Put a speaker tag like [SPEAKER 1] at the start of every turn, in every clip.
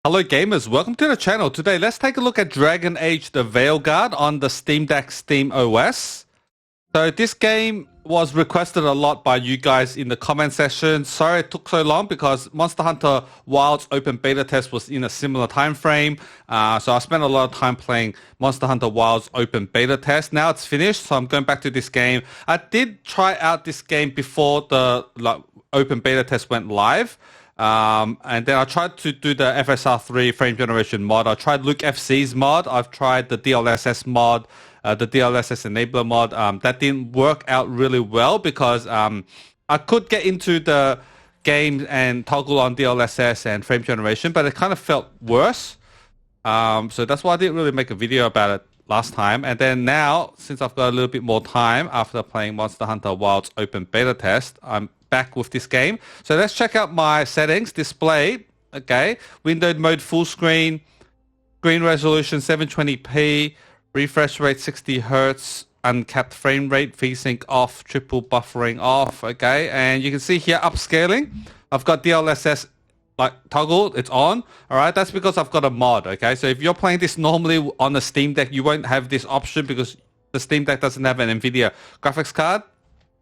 [SPEAKER 1] Hello gamers, welcome to the channel. Today let's take a look at Dragon Age the Veilguard on the Steam Deck Steam OS. So this game was requested a lot by you guys in the comment section. Sorry it took so long because Monster Hunter Wilds open beta test was in a similar time frame. So I spent a lot of time playing Monster Hunter Wilds open beta test. Now it's finished, so I'm going back to this game. I did try out this game before the open beta test went live. And then I tried to do the FSR3 frame generation mod. I tried Luke FC's mod. I've tried the DLSS mod, the DLSS Enabler mod. That didn't work out really well because I could get into the game and toggle on DLSS and frame generation, but it kind of felt worse. So that's why I didn't really make a video about it last time. And then now, since I've got a little bit more time after playing Monster Hunter Wilds open beta test, I'm back with this game. So let's check out my settings. Display, okay, windowed mode full screen, screen resolution 720p, refresh rate 60 hertz, uncapped frame rate, VSync off, triple buffering off, okay. And you can see here upscaling. I've got DLSS like toggle, it's on. All right, that's because I've got a mod. Okay, so if you're playing this normally on the Steam Deck, you won't have this option because the Steam Deck doesn't have an NVIDIA graphics card.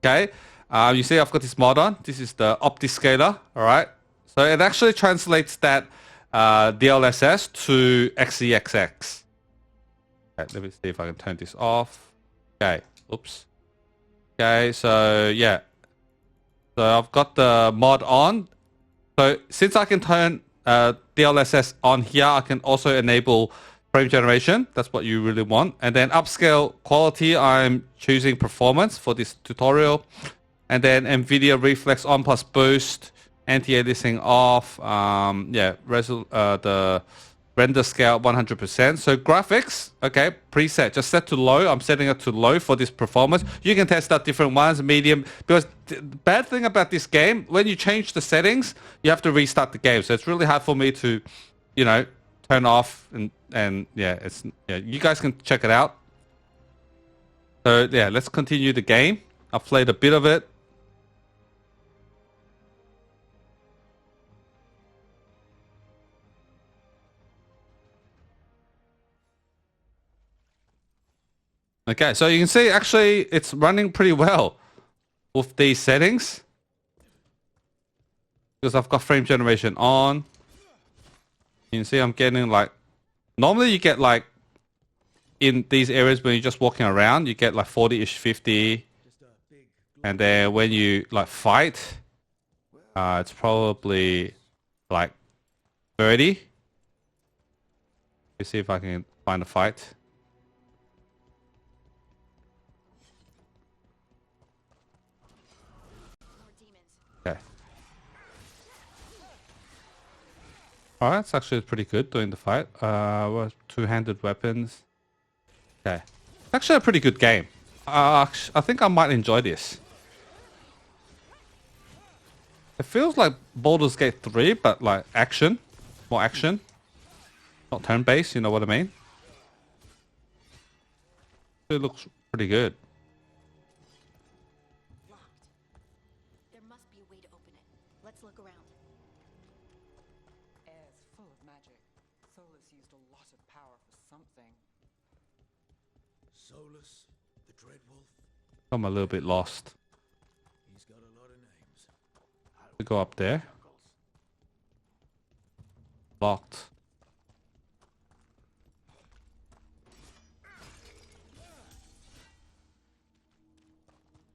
[SPEAKER 1] Okay. You see I've got this mod on. This is the OptiScaler, all right? So it actually translates that DLSS to XEXX. Okay, let me see if I can turn this off. Okay, oops. Okay, so yeah. So I've got the mod on. So since I can turn DLSS on here, I can also enable frame generation. That's what you really want. And then upscale quality, I'm choosing performance for this tutorial. And then NVIDIA Reflex on plus boost, anti-aliasing off, the render scale 100%. So graphics, okay, preset, just set to low. I'm setting it to low for this performance. You can test out different ones, medium, because the bad thing about this game, when you change the settings, you have to restart the game. So it's really hard for me to, you know, turn off and you guys can check it out. So yeah, let's continue the game. I've played a bit of it. Okay, so you can see actually it's running pretty well with these settings because I've got frame generation on. You can see I'm getting like, normally you get like in these areas when you're just walking around, you get like 40-ish, 50. And then when you like fight, it's probably like 30. Let's see if I can find a fight. Okay. Alright, it's actually pretty good doing the fight. Two-handed weapons. Okay. Actually a pretty good game. I think I might enjoy this. It feels like Baldur's Gate 3, but like action. More action. Not turn-based, you know what I mean? It looks pretty good.
[SPEAKER 2] Locked. There must be a way to open it. Let's look around.
[SPEAKER 3] Air's full of magic. Solus used a lot of power for something.
[SPEAKER 4] Solus, the Dreadwolf.
[SPEAKER 1] I'm a little bit lost.
[SPEAKER 4] He's got a lot of names.
[SPEAKER 1] We go up there. Locked.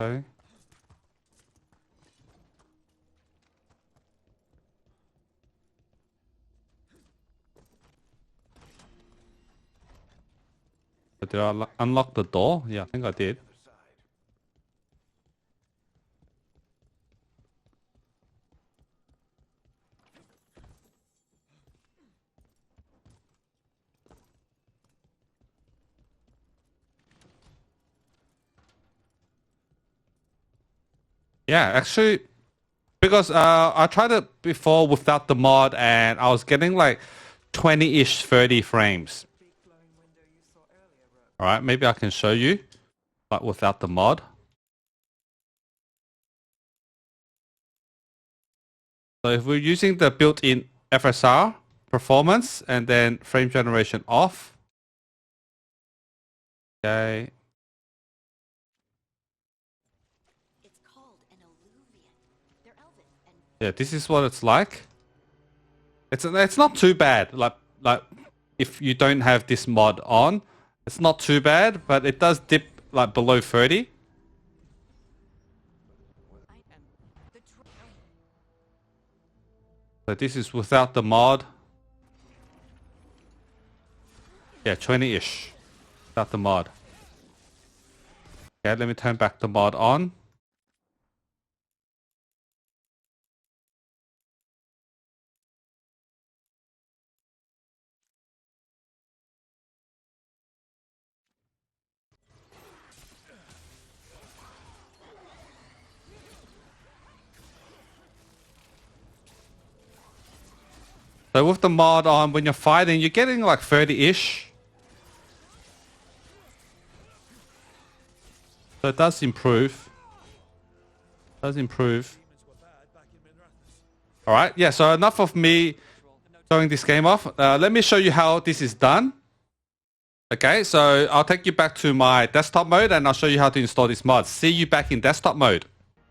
[SPEAKER 1] Okay. Did I unlock the door? Yeah, I think I did. Yeah, actually, because I tried it before without the mod and I was getting like 20-ish, 30 frames. Alright, maybe I can show you, but without the mod. So if we're using the built-in FSR, performance, and then frame generation off. Okay.
[SPEAKER 2] It's called an alluvian. They're elven and
[SPEAKER 1] Yeah, this is what it's like. It's not too bad. Like if you don't have this mod on, it's not too bad, but it does dip like below 30. So this is without the mod. Yeah, 20-ish. Without the mod. Okay, let me turn back the mod on. So with the mod on, when you're fighting, you're getting like 30-ish. So it does improve. Does improve. Alright, yeah, so enough of me showing this game off. Let me show you how this is done. Okay, so I'll take you back to my desktop mode and I'll show you how to install this mod. See you back in desktop mode.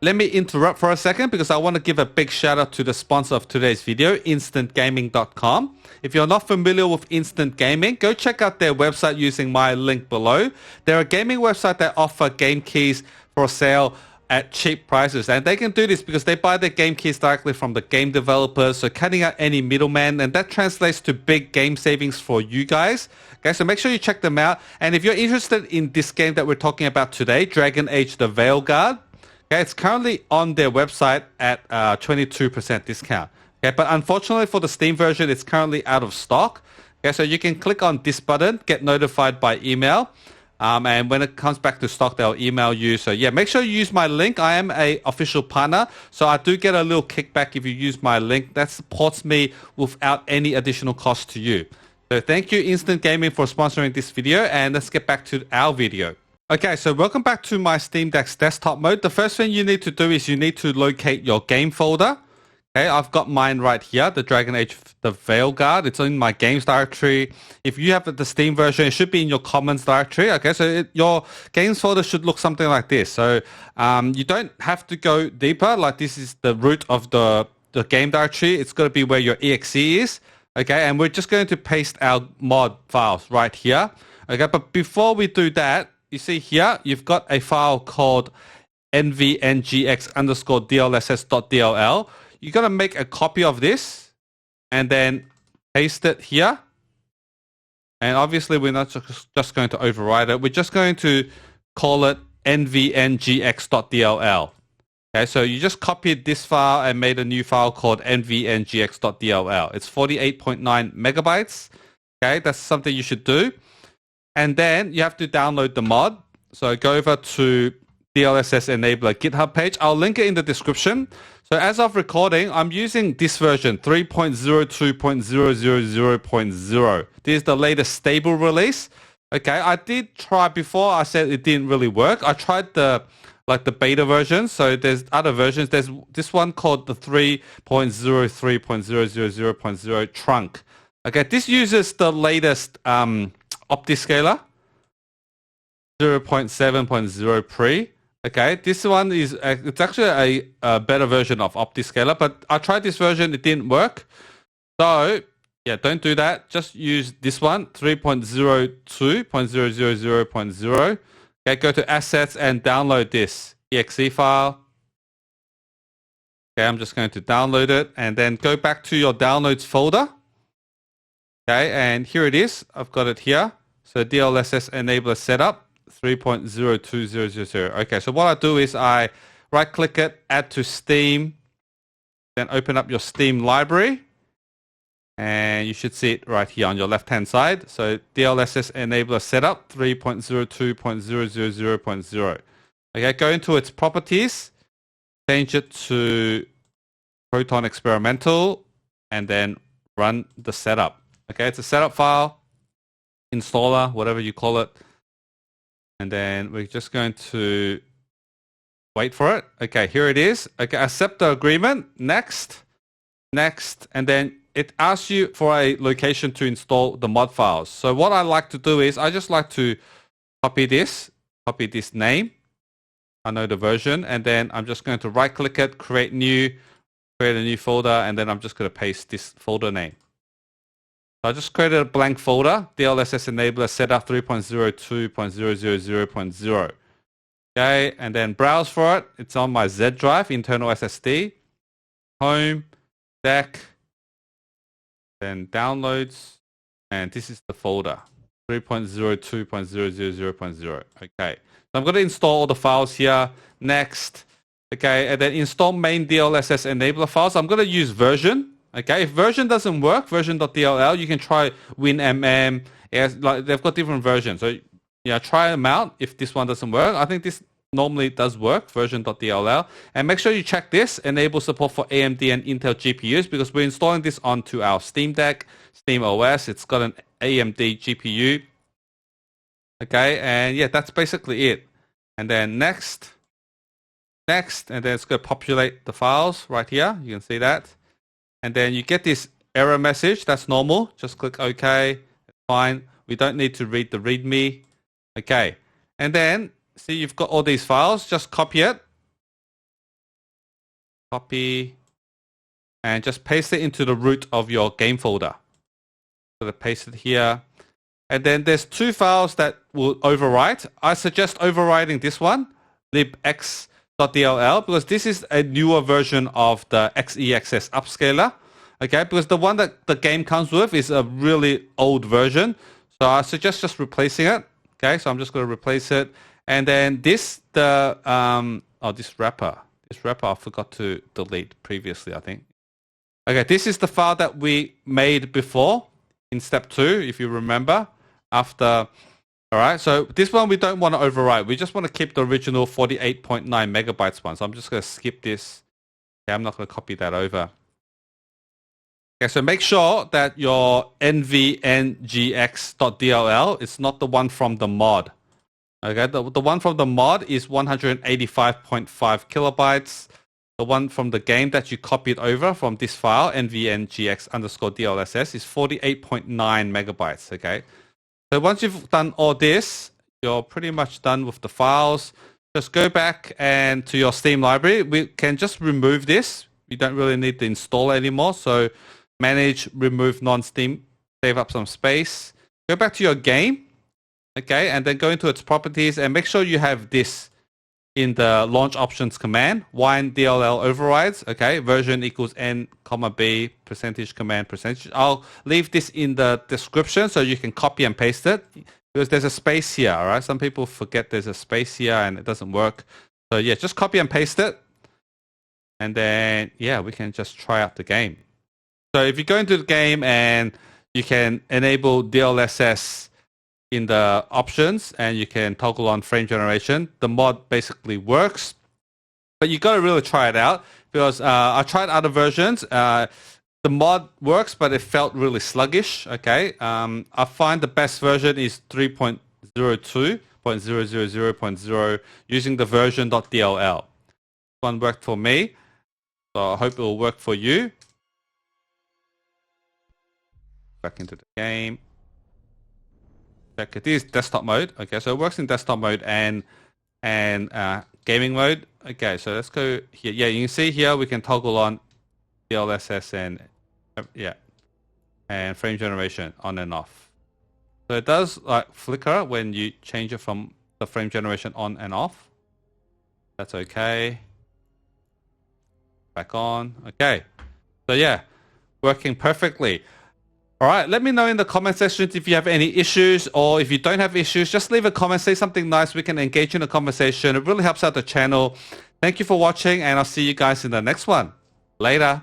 [SPEAKER 1] Let me interrupt for a second because I want to give a big shout out to the sponsor of today's video, instantgaming.com. If you're not familiar with Instant Gaming, go check out their website using my link below. They're a gaming website that offer game keys for sale at cheap prices, and they can do this because they buy their game keys directly from the game developers, so cutting out any middleman, and that translates to big game savings for you guys. Okay, so make sure you check them out. And if you're interested in this game that we're talking about today, Dragon Age the Veilguard, okay, it's currently on their website at 22% discount. Okay, but unfortunately for the Steam version, it's currently out of stock. Okay, so you can click on this button, get notified by email. And when it comes back to stock, they'll email you. So yeah, make sure you use my link. I am a official partner, so I do get a little kickback if you use my link. That supports me without any additional cost to you. So thank you, Instant Gaming, for sponsoring this video, and let's get back to our video. Okay, so welcome back to my Steam Deck's desktop mode. The first thing you need to do is you need to locate your game folder. Okay, I've got mine right here, the Dragon Age the Veilguard. It's in my games directory. If you have the Steam version, it should be in your commons directory. Okay, so your games folder should look something like this. So you don't have to go deeper. Like this is the root of the game directory. It's going to be where your exe is. Okay, and we're just going to paste our mod files right here. Okay, but before we do that, you see here, you've got a file called nvngx.dll. You're going to make a copy of this and then paste it here. And obviously, we're not just going to override it. We're just going to call it nvngx.dll. Okay, so you just copied this file and made a new file called nvngx.dll. It's 48.9 megabytes. Okay, that's something you should do. And then you have to download the mod. So go over to DLSS Enabler GitHub page. I'll link it in the description. So as of recording, I'm using this version, 3.02.000.0. This is the latest stable release. Okay, I did try before. I said it didn't really work. I tried the beta version. So there's other versions. There's this one called the 3.03.000.0 trunk. Okay, this uses the latest OptiScaler 0.7.0 pre. Okay, this one is it's actually a better version of OptiScaler, but I tried this version, it didn't work. So yeah, don't do that. Just use this one, 3.02.000.0. Okay, go to assets and download this exe file. Okay, I'm just going to download it and then go back to your downloads folder. Okay, and here it is. I've got it here. So DLSS Enabler setup 3.02000. Okay, so what I do is I right click it, add to Steam, then open up your Steam library. And you should see it right here on your left hand side. So DLSS Enabler setup 3.02.000.0. Okay, go into its properties, change it to Proton Experimental, and then run the setup. Okay, it's a setup file, installer, whatever you call it. And then we're just going to wait for it. Okay, here it is. Okay, accept the agreement. Next, and then it asks you for a location to install the mod files. So what I like to do is I just like to copy this name. I know the version, and then I'm just going to right click it, create a new folder, and then I'm just going to paste this folder name. So I just created a blank folder, DLSS Enabler setup 3.02.000.0. Okay, and then browse for it. It's on my Z drive, internal SSD, home, deck, then downloads, and this is the folder, 3.02.000.0. Okay, so I'm going to install all the files here. Next, okay, and then install main DLSS enabler files. I'm going to use version. Okay, if version doesn't work, version.dll, you can try WinMM. Like they've got different versions. So yeah, try them out. If this one doesn't work, I think this normally does work, version.dll. And make sure you check this, enable support for AMD and Intel GPUs, because we're installing this onto our Steam Deck, Steam OS. It's got an AMD GPU. Okay, and yeah, that's basically it. And then next, and then it's going to populate the files right here. You can see that. And then you get this error message. That's normal. Just click OK. It's fine. We don't need to read the README. Okay. And then, see, you've got all these files. Just copy it. Copy. And just paste it into the root of your game folder. So paste it here. And then there's two files that will overwrite. I suggest overwriting this one, libx.dll, because this is a newer version of the XEXS upscaler. Okay, because the one that the game comes with is a really old version. So I suggest just replacing it. Okay, so I'm just going to replace it. And then this wrapper I forgot to delete previously, I think. Okay, this is the file that we made before in step 2, if you remember. All right, so this one we don't want to overwrite. We just want to keep the original 48.9 megabytes one. So I'm just going to skip this. Okay, I'm not going to copy that over. Okay, so make sure that your nvngx.dll is not the one from the mod. Okay, the one from the mod is 185.5 kilobytes. The one from the game that you copied over from this file, nvngx_dlss, is 48.9 megabytes. Okay, so once you've done all this, you're pretty much done with the files. Just go back and to your Steam library. We can just remove this. You don't really need to install it anymore. So manage, remove non-Steam, save up some space. Go back to your game, okay, and then go into its properties and make sure you have this in the launch options command, WINEDLL overrides, okay, version equals n, b, percentage command, percentage. I'll leave this in the description so you can copy and paste it, because there's a space here, all right? Some people forget there's a space here and it doesn't work. So yeah, just copy and paste it. And then, yeah, we can just try out the game. So if you go into the game and you can enable DLSS in the options and you can toggle on frame generation, the mod basically works. But you got to really try it out, because I tried other versions. The mod works, but it felt really sluggish. Okay, I find the best version is 3.02.000.0 using the version.dll. This one worked for me, so I hope it will work for you. Back into the game. Check it. This is desktop mode. Okay, so it works in desktop mode and gaming mode. Okay, so let's go here. Yeah, you can see here we can toggle on DLSS and and frame generation on and off. So it does like flicker when you change it from the frame generation on and off. That's okay. Back on. Okay. So yeah, working perfectly. All right, let me know in the comment section if you have any issues, or if you don't have issues, just leave a comment, say something nice. We can engage in a conversation. It really helps out the channel. Thank you for watching, and I'll see you guys in the next one. Later.